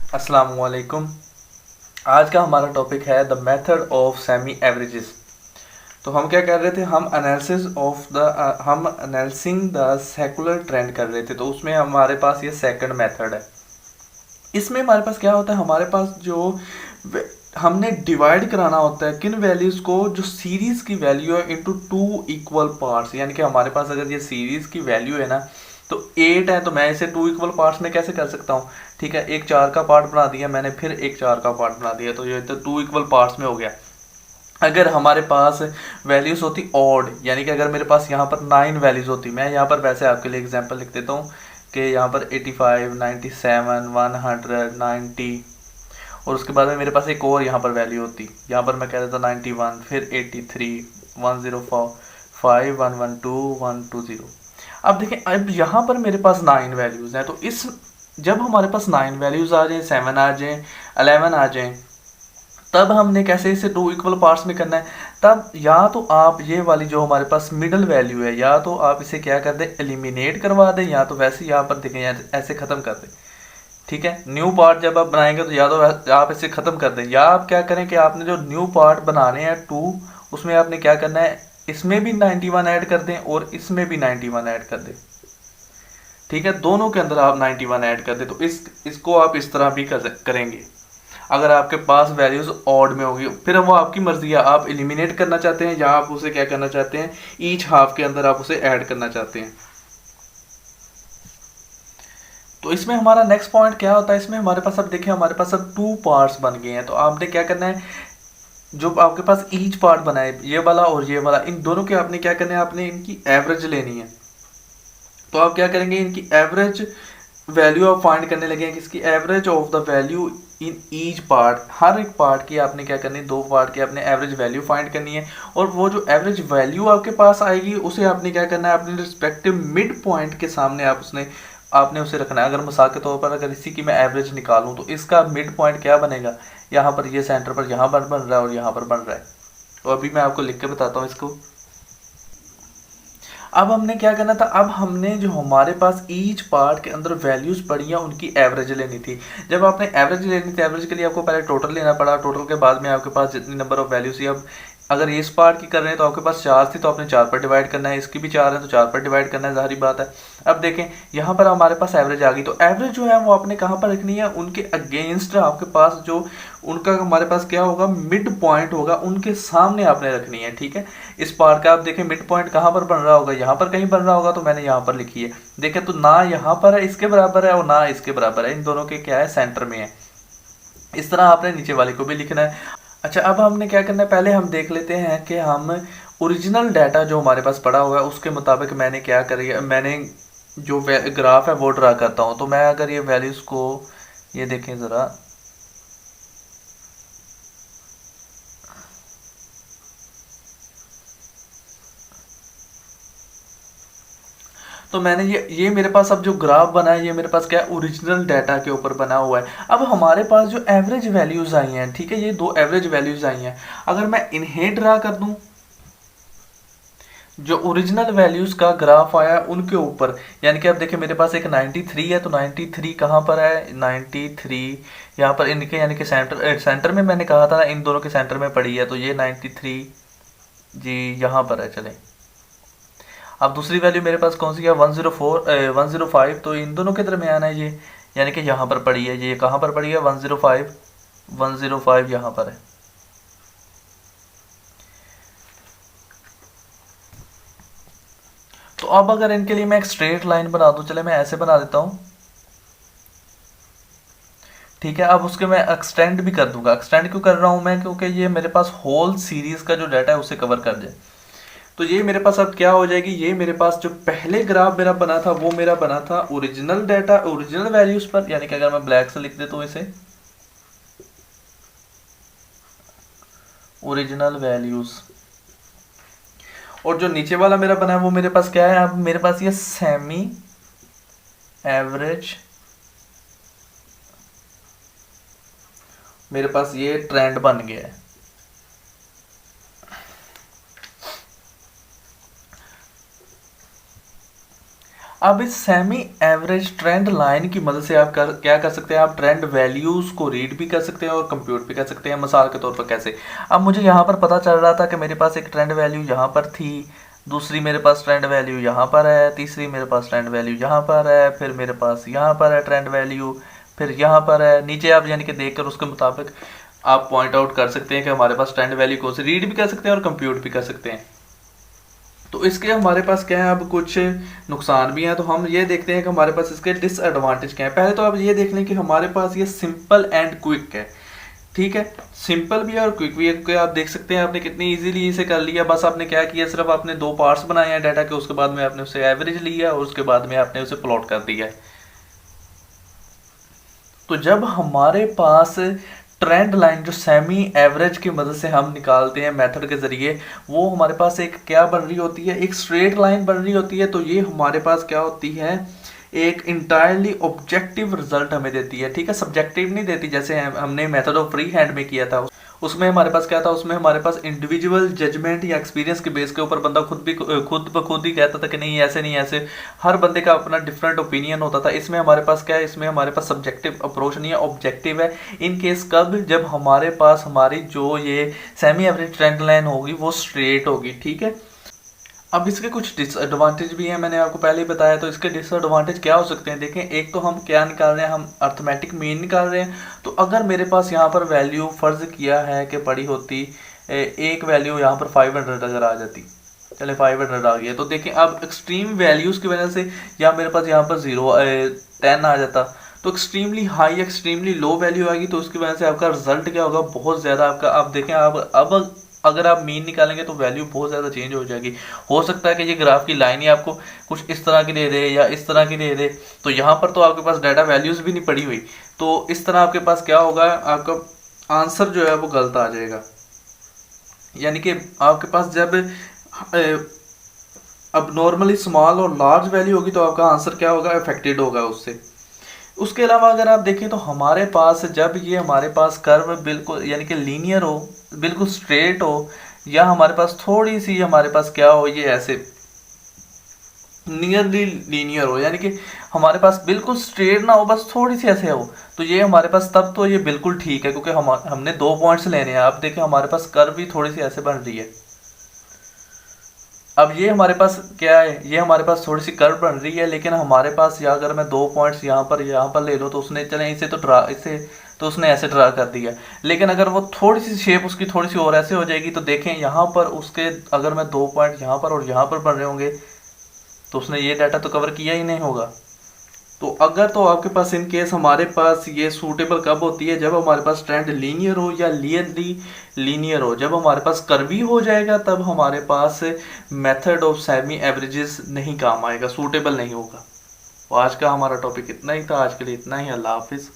अस्सलाम वालेकुम। आज का हमारा टॉपिक है the method of semi averages. तो हम क्या कर रहे थे, हम एनालिसिंग द सेकुलर ट्रेंड कर रहे थे। तो उसमें हमारे पास ये सेकंड मेथड है। इसमें हमारे पास क्या होता है, हमारे पास जो हमने डिवाइड कराना होता है किन वैल्यूज को, जो सीरीज की वैल्यू है, इनटू टू इक्वल पार्ट्स। यानी कि हमारे पास अगर ये सीरीज की वैल्यू है ना, तो 8 है, तो मैं इसे टू इक्वल पार्ट्स में कैसे कर सकता हूँ। ठीक है, एक 4 का पार्ट बना दिया मैंने, फिर एक 4 का पार्ट बना दिया, तो ये तो टू इक्वल पार्ट्स में हो गया। अगर हमारे पास वैल्यूज होती ऑड, यानी कि अगर मेरे पास यहाँ पर 9 वैल्यूज होती, मैं यहाँ पर वैसे आपके लिए एग्जांपल लिख देता हूँ कि यहाँ पर 85, 97, 100, 90, और उसके बाद में मेरे पास एक और यहाँ पर वैल्यू होती, यहाँ पर मैं कह देता 91, फिर 83, 105, 112, 120। अब देखें, अब यहाँ पर मेरे पास 9 वैल्यूज हैं, तो इस जब हमारे पास 9 वैल्यूज आ जाए, 7 आ जाए, 11 आ जाए, तब हमने कैसे इसे टू इक्वल पार्ट्स में करना है। तब या तो आप ये वाली जो हमारे पास मिडल वैल्यू है, या तो आप इसे क्या कर दें, एलिमिनेट करवा दें, या तो वैसे यहाँ पर देखें ऐसे ख़त्म कर दें। ठीक है, न्यू पार्ट जब आप बनाएंगे तो या तो आप इसे ख़त्म कर दें, या आप क्या करें कि आपने जो न्यू पार्ट बनाने हैं टू, उसमें आपने क्या करना है, इसमें भी 91 ऐड कर दें और इसमें भी 91 ऐड कर दें। ठीक है, दोनों के अंदर आप 91 ऐड कर दें, तो इसको आप इस तरह भी करेंगे। अगर आपके पास वैल्यूज ऑड में होगी, फिर वो आपकी मर्जी है, आप एलिमिनेट करना चाहते हैं या आप उसे क्या करना चाहते हैं, ईच हाफ के अंदर आप उसे ऐड करना चाहते हैं। तो इसमें हमारा नेक्स्ट पॉइंट क्या होता है, इसमें हमारे पास अब देखिए, हमारे पास अब टू पार्ट्स बन गए हैं। तो आपने क्या करना है, जो आपके पास ईच पार्ट बना है, ये वाला और ये वाला, इन दोनों के आपने क्या करना है, आपने इनकी एवरेज लेनी है। तो आप क्या करेंगे, इनकी एवरेज वैल्यू आप फाइंड करने लगे हैं, किसकी, average of the value in each part. हर एक पार्ट की आपने क्या करनी है, दो पार्ट की आपने एवरेज वैल्यू फाइंड करनी है, और वो जो एवरेज वैल्यू आपके पास आएगी उसे आपने क्या करना है, अपने रिस्पेक्टिव मिड पॉइंट के सामने आपने उसे रखना है। अगर मिसाल के तौर पर अगर इसी की मैं एवरेज निकालूं, तो इसका मिड पॉइंट क्या बनेगा, यहाँ पर ये सेंटर पर यहाँ पर बन रहा है और यहाँ पर बन रहा है। तो अभी मैं आपको लिख के बताता हूँ इसको। अब हमने क्या करना था, अब हमने जो हमारे पास ईच पार्ट के अंदर वैल्यूज पड़ी हैं उनकी एवरेज लेनी थी। जब आपने एवरेज लेनी थी, एवरेज के लिए आपको पहले टोटल लेना पड़ा, टोटल के बाद में आपके पास जितनी नंबर ऑफ वैल्यूज थी, अब अगर इस पार्ट की कर रहे हैं तो आपके पास 4 थी, तो आपने 4 पर डिवाइड करना है, इसकी भी 4 है तो 4 पर डिवाइड करना है, जाहिर बात है। अब देखें, यहाँ पर हमारे पास एवरेज आ गई, तो एवरेज जो है वो आपने कहाँ पर रखनी है, उनके अगेंस्ट आपके पास जो उनका हमारे पास क्या होगा, मिड पॉइंट होगा, उनके सामने आपने रखनी है। ठीक है, इस पार्ट का आप देखें मिड पॉइंट कहाँ पर बन रहा होगा, यहाँ पर कहीं बन रहा होगा, तो मैंने यहाँ पर लिखी है। देखें, तो ना यहाँ पर है इसके बराबर है और ना इसके बराबर है, इन दोनों के क्या है, सेंटर में है। इस तरह आपने नीचे वाले को भी लिखना है। अच्छा, अब हमने क्या करना है, पहले हम देख लेते हैं कि हम ओरिजिनल डाटा जो हमारे पास पड़ा हुआ है उसके मुताबिक मैंने क्या करी, मैंने जो ग्राफ है वो ड्रा करता हूँ। तो मैं अगर ये वैल्यूज़ को, ये देखें ज़रा, तो मैंने ये मेरे पास अब जो ग्राफ बना है, ये मेरे पास क्या है, ओरिजिनल डाटा के ऊपर बना हुआ है। अब हमारे पास जो एवरेज वैल्यूज आई हैं, ठीक है, ये दो एवरेज वैल्यूज आई हैं, अगर मैं इन्हें ड्रा कर दूं, जो ओरिजिनल वैल्यूज का ग्राफ आया है उनके ऊपर, यानी कि अब देखिए मेरे पास एक 93 है, तो 93 कहाँ पर है, 93 यहाँ पर इनके, यानी कि सेंटर में मैंने कहा था ना, इन दोनों के सेंटर में पड़ी है, तो ये 93 जी यहाँ पर है। चलें, अब दूसरी वैल्यू मेरे पास कौन सी है, 104, 105, तो इन दोनों के दरमियान है ये, यानी कि यहाँ पर पड़ी है, ये कहाँ पर पड़ी है, 105, 105 यहाँ पर है। तो अब अगर इनके लिए मैं एक स्ट्रेट लाइन बना दूं, चले मैं ऐसे बना देता हूँ। ठीक है, अब उसके मैं एक्सटेंड भी कर दूंगा। एक्सटेंड क्यों कर रहा हूँ मैं, क्योंकि ये मेरे पास होल सीरीज का जो डाटा है उसे कवर कर जाए। तो ये मेरे पास अब क्या हो जाएगी, ये मेरे पास जो पहले ग्राफ मेरा बना था वो मेरा बना था ओरिजिनल डाटा, ओरिजिनल वैल्यूज पर, यानी कि अगर मैं ब्लैक से लिख देता हूँ इसे, ओरिजिनल वैल्यूज, और जो नीचे वाला मेरा बना है वो मेरे पास क्या है, अब मेरे पास ये सेमी एवरेज, मेरे पास ये ट्रेंड बन गया है। अब इस सेमी एवरेज ट्रेंड लाइन की मदद से आप क्या कर सकते हैं, आप ट्रेंड वैल्यूज़ को रीड भी कर सकते हैं और कंप्यूट भी कर सकते हैं। मिसाल के तौर पर कैसे, अब मुझे यहाँ पर पता चल रहा था कि मेरे पास एक ट्रेंड वैल्यू यहाँ पर थी, दूसरी मेरे पास ट्रेंड वैल्यू यहाँ पर है, तीसरी मेरे पास ट्रेंड वैल्यू यहाँ पर है, फिर मेरे पास यहाँ पर है ट्रेंड वैल्यू, फिर यहाँ पर है। नीचे आप यानी कि देखकर उसके मुताबिक आप पॉइंट आउट कर सकते हैं कि हमारे पास ट्रेंड वैल्यू को से रीड भी कर सकते हैं और कंप्यूट भी कर सकते हैं। तो इसके हमारे पास क्या है, अब कुछ नुकसान भी हैं। तो हम ये देखते हैं कि हमारे पास इसके डिसएडवांटेज क्या है। पहले तो आप ये देख लें कि हमारे पास ये सिंपल एंड क्विक है, ठीक है, सिंपल भी है और क्विक भी है। आप देख सकते हैं आपने कितनी इजीली इसे कर लिया। बस आपने क्या किया, सिर्फ आपने दो पार्ट्स बनाए हैं डाटा के, उसके बाद में आपने उसे एवरेज लिया और उसके बाद में आपने उसे प्लॉट कर दिया है। तो जब हमारे पास ट्रेंड लाइन जो सेमी एवरेज की मदद से हम निकालते हैं मेथड के ज़रिए, वो हमारे पास एक क्या बन रही होती है, एक स्ट्रेट लाइन बन रही होती है। तो ये हमारे पास क्या होती है, एक इंटायरली ऑब्जेक्टिव रिजल्ट हमें देती है, ठीक है, सब्जेक्टिव नहीं देती। जैसे हमने मेथड ऑफ फ्री हैंड में किया था, उसमें हमारे पास क्या था, उसमें हमारे पास इंडिविजुअल जजमेंट या एक्सपीरियंस के बेस के ऊपर बंदा खुद ब खुद ही कहता था कि नहीं ऐसे नहीं ऐसे, हर बंदे का अपना डिफरेंट ओपिनियन होता था। इसमें हमारे पास क्या है, इसमें हमारे पास सब्जेक्टिव अप्रोच नहीं है, ऑब्जेक्टिव है। इन केस कब, जब हमारे पास हमारी जो ये सेमी एवरेज ट्रेंड लाइन होगी वो स्ट्रेट होगी, ठीक है। अब इसके कुछ डिसएडवांटेज भी हैं, मैंने आपको पहले ही बताया। तो इसके डिसएडवांटेज क्या हो सकते हैं, देखें, एक तो हम क्या निकाल रहे हैं, हम अर्थमेटिक मीन निकाल रहे हैं। तो अगर मेरे पास यहाँ पर वैल्यू फ़र्ज़ किया है कि पड़ी होती एक वैल्यू यहाँ पर 500 अगर आ जाती, चले 500 आ गया, तो देखें अब एक्सट्रीम वैल्यूज़ की वजह से या मेरे पास यहाँ पर 10 आ जाता, तो extremely high extremely low value आएगी। तो उसकी वजह से आपका रिजल्ट क्या होगा, बहुत ज़्यादा आपका, आप देखें अब अगर आप मीन निकालेंगे तो वैल्यू बहुत ज़्यादा चेंज हो जाएगी। हो सकता है कि ये ग्राफ की लाइन ही आपको कुछ इस तरह की दे दे या इस तरह की दे दे। तो यहाँ पर तो आपके पास डाटा वैल्यूज़ भी नहीं पड़ी हुई, तो इस तरह आपके पास क्या होगा, आपका आंसर जो है वो गलत आ जाएगा। यानी कि आपके पास जब अब नॉर्मली स्मॉल और लार्ज वैल्यू होगी तो आपका आंसर क्या होगा, अफेक्टेड होगा उससे। उसके अलावा अगर आप देखें तो हमारे पास जब ये हमारे पास कर्व बिल्कुल यानी कि लीनियर हो, बिल्कुल स्ट्रेट हो, या हमारे पास थोड़ी सी हमारे पास क्या हो, ये ऐसे नियरली लीनियर हो, यानी कि हमारे पास बिल्कुल स्ट्रेट ना हो, बस थोड़ी सी ऐसे हो, तो ये हमारे पास तब तो ये बिल्कुल ठीक है, क्योंकि हमने दो पॉइंट्स लेने हैं। आप देखें हमारे पास कर्व भी थोड़ी सी ऐसे बन रही है। अब ये हमारे पास क्या है, ये हमारे पास थोड़ी सी कर्व बन रही है, लेकिन हमारे पास या अगर मैं दो पॉइंट्स यहाँ पर ले लो, तो उसने चले इसे तो उसने ऐसे ड्रा कर दिया। लेकिन अगर वो थोड़ी सी शेप उसकी थोड़ी सी और ऐसे हो जाएगी, तो देखें यहाँ पर उसके अगर मैं दो पॉइंट यहाँ पर और यहाँ पर बन रहे होंगे, तो उसने ये डाटा तो कवर किया ही नहीं होगा। तो अगर तो आपके पास इन केस हमारे पास ये सूटेबल कब होती है, जब हमारे पास ट्रेंड लीनियर हो या लीनियर हो। जब हमारे पास कर्वी हो जाएगा तब हमारे पास मेथड ऑफ सेमी एवरेजेस नहीं काम आएगा, सूटेबल नहीं होगा। तो आज का हमारा टॉपिक इतना ही था, आज के लिए इतना ही। अल्लाह हाफिज़।